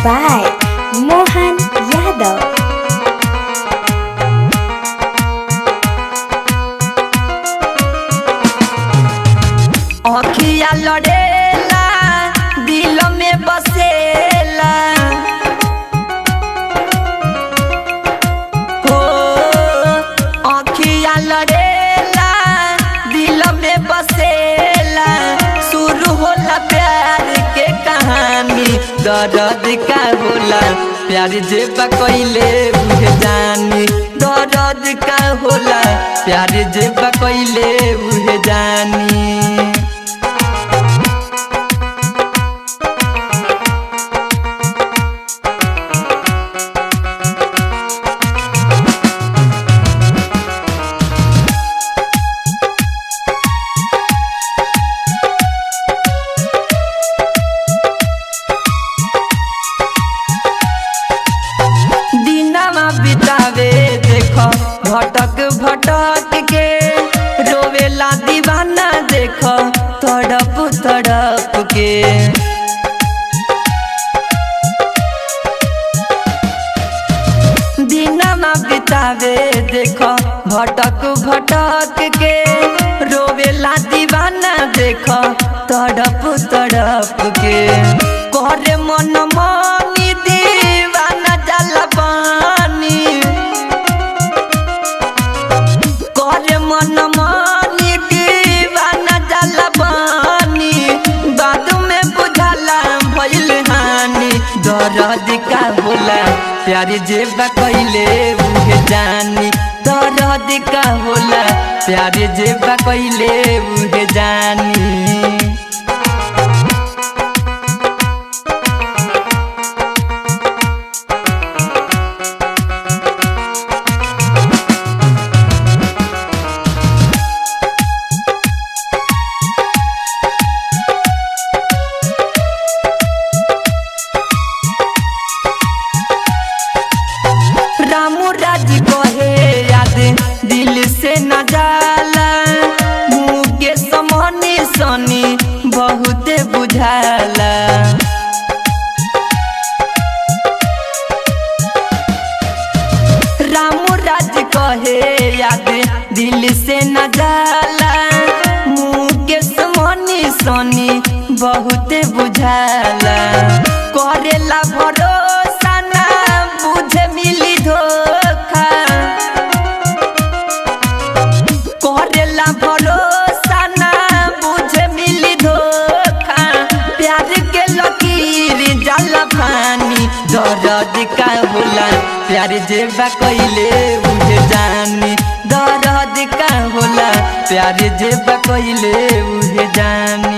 by Mohan Yadav. अखिया लड़ेला दिल में बसेला हो अखिया लड़ेला दिल में बसेला शुरू होला प्यार के कहानी दर्द का होला प्यार जेबा कइले बुझे जानी दर्द का होला प्यार जेबा कइले बुझे जानी। बितावे देखो भटक भटक के रोवेला दीवाना देखो तड़प तड़प के दिनमा बितावे देखो भटक भटक के रोवेला दीवाना देखो तड़प तड़प के करे मन मानी दीवाना जला मन मानी दीवाना जला पानी बाद में बुझाला भइल हानि दर्द का होला प्यार जेबा कइले उहे जानी दर्द का होला प्यार जेबा कइले उहे जानी। राज कहे याद दिल से न जाला मुँह के समनी सनी बहुत बुझाला राज कहे याद दिल से न जाला मुँह के समनी सनी बहुत बुझाला करेला भरोसा ना बुझे मिली धोखा करेला भरोसा ना बुझे मिली धोखा प्यार के लकीर जाला पानी दर्द का होला प्यार जेबा कइले उहे जानी दर्द का होला प्यार जेबा कइले उहे जानी।